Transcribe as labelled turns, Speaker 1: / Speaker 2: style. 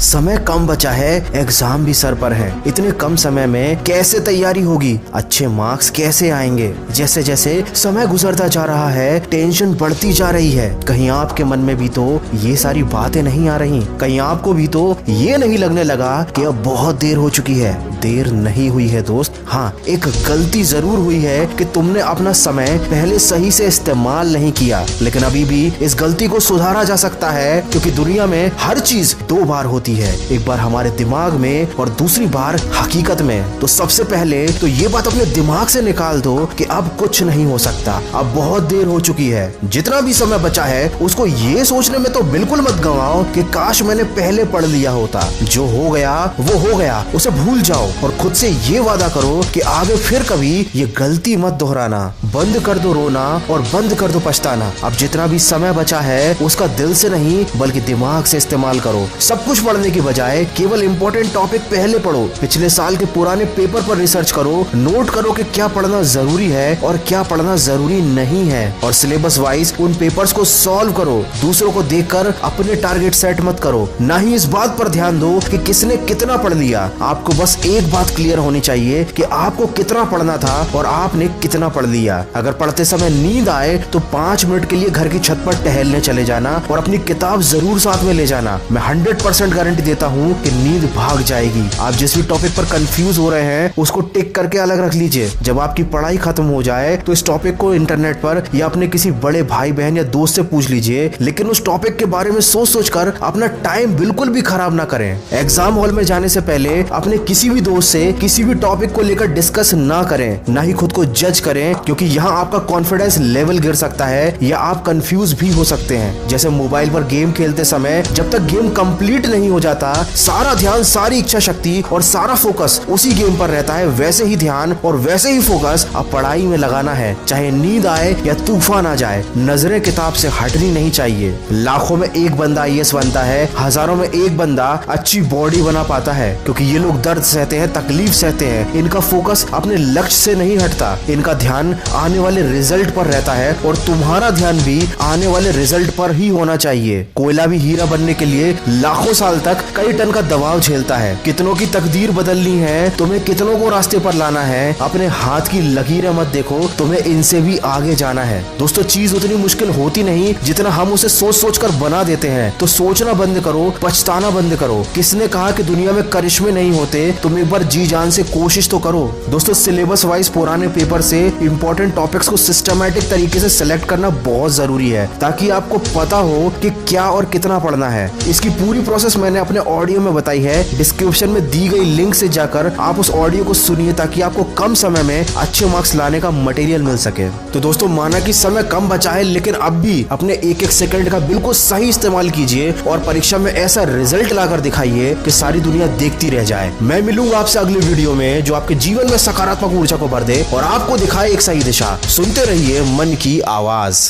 Speaker 1: समय कम बचा है, एग्जाम भी सर पर है। इतने कम समय में कैसे तैयारी होगी, अच्छे मार्क्स कैसे आएंगे। जैसे जैसे समय गुजरता जा रहा है टेंशन बढ़ती जा रही है। कहीं आपके मन में भी तो ये सारी बातें नहीं आ रही, कहीं आपको भी तो ये नहीं लगने लगा कि अब बहुत देर हो चुकी है। देर नहीं हुई है दोस्त, हाँ एक गलती जरूर हुई है कि तुमने अपना समय पहले सही से इस्तेमाल नहीं किया। लेकिन अभी भी इस गलती को सुधारा जा सकता है, क्योंकि दुनिया में हर चीज दो बार होती है, एक बार हमारे दिमाग में और दूसरी बार हकीकत में। तो सबसे पहले तो ये बात अपने दिमाग से निकाल दो कि अब कुछ नहीं हो सकता, अब बहुत देर हो चुकी है। जितना भी समय बचा है उसको ये सोचने में तो बिल्कुल मत गंवाओ कि काश मैंने पहले पढ़ लिया होता। जो हो गया वो हो गया, उसे भूल जाओ और खुद से ये वादा करो कि आगे फिर कभी ये गलती मत दोहराना। बंद कर दो रोना और बंद कर दो पछताना। अब जितना भी समय बचा है उसका दिल से नहीं बल्कि दिमाग से इस्तेमाल करो। सब कुछ पढ़ने की बजाय केवल इम्पोर्टेंट टॉपिक पहले पढ़ो। पिछले साल के पुराने पेपर पर रिसर्च करो, नोट करो कि क्या पढ़ना जरूरी है और क्या पढ़ना जरूरी नहीं है, और सिलेबस वाइज उन पेपर्स को सॉल्व करो। दूसरों को देखकर अपने टारगेट सेट मत करो, ना ही इस बात पर ध्यान दो कि किसने कितना पढ़ लिया। आपको बस एक बात क्लियर होनी चाहिए कि आपको कितना पढ़ना था और आपने कितना पढ़ लिया। अगर पढ़ते समय नींद आए तो 5 मिनट के लिए घर की छत पर टहलने चले जाना और अपनी किताब जरूर साथ में ले जाना। मैं 100% गारंटी देता हूँ कि नींद भाग जाएगी। आप जिस भी टॉपिक पर कंफ्यूज हो रहे हैं उसको टिक करके अलग रख लीजिए। जब आपकी पढ़ाई खत्म हो जाए तो इस टॉपिक को इंटरनेट पर या अपने किसी बड़े भाई बहन या दोस्त से पूछ लीजिए, लेकिन उस टॉपिक के बारे में सोच सोच कर अपना टाइम बिल्कुल भी खराब ना करें। एग्जाम हॉल में जाने से पहले अपने किसी भी दोस्त से किसी भी टॉपिक को लेकर डिस्कस ना करें, ना ही खुद को जज करें, क्योंकि यहाँ आपका कॉन्फिडेंस लेवल गिर सकता है या आप कंफ्यूज भी हो सकते हैं। जैसे मोबाइल पर गेम खेलते समय जब तक गेम कंप्लीट नहीं हो जाता सारा ध्यान, सारी इच्छा शक्ति और सारा फोकस उसी गेम पर रहता है, वैसे ही ध्यान और वैसे ही फोकस अब पढ़ाई में लगाना है। चाहे नींद आए या तूफान आ जाए, नजरें किताब से हटनी नहीं चाहिए। लाखों में एक बंदा IAS बनता है, हजारों में एक बंदा अच्छी बॉडी बना पाता है, क्योंकि ये लोग दर्द सहते हैं, तकलीफ सहते हैं। इनका फोकस अपने लक्ष्य से नहीं हटता, इनका ध्यान आने वाले रिजल्ट पर रहता है, और तुम्हारा ध्यान भी आने वाले रिजल्ट पर ही होना चाहिए। कोयला भी हीरा बनने के लिए लाखों साल तक कई टन का दबाव झेलता है। कितनों की तकदीर बदलनी है, तुम्हें कितनों को रास्ते पर लाना है। अपने हाथ की लकीरें मत देखो, तुम्हें इनसे भी आगे जाना है। दोस्तों चीज उतनी मुश्किल होती नहीं जितना हम उसे सोच सोच कर बना देते हैं। तो सोचना बंद करो, पछताना बंद करो। किसने कहा कि दुनिया में करिश्मे नहीं होते? तुम एक बार जी जान से कोशिश तो करो। दोस्तों सिलेबस वाइज पुराने पेपर से इंपॉर्टेंट टॉपिक्स को सिस्टमैटिक तरीके से सिलेक्ट करना बहुत जरूरी है, ताकि आपको पता हो कि क्या और कितना पढ़ना है। इसकी पूरी प्रोसेस मैंने अपने ऑडियो में बताई है। डिस्क्रिप्शन में दी गई लिंक से जाकर आप उस ऑडियो को सुनिए, ताकि आपको कम समय में अच्छे मार्क्स लाने का मटेरियल मिल सके। तो दोस्तों माना कि समय कम बचा है, लेकिन अब भी अपने एक एक सेकंड का बिल्कुल सही इस्तेमाल कीजिए और परीक्षा में ऐसा रिजल्ट लाकर दिखाइए कि सारी दुनिया देखती रह जाए। मैं मिलूंगा आपसे अगले वीडियो में जो आपके जीवन में सकारात्मक ऊर्जा को भर दे और आपको दिखाए एक सही दिशा। सुनते रहिए मन की आवाज।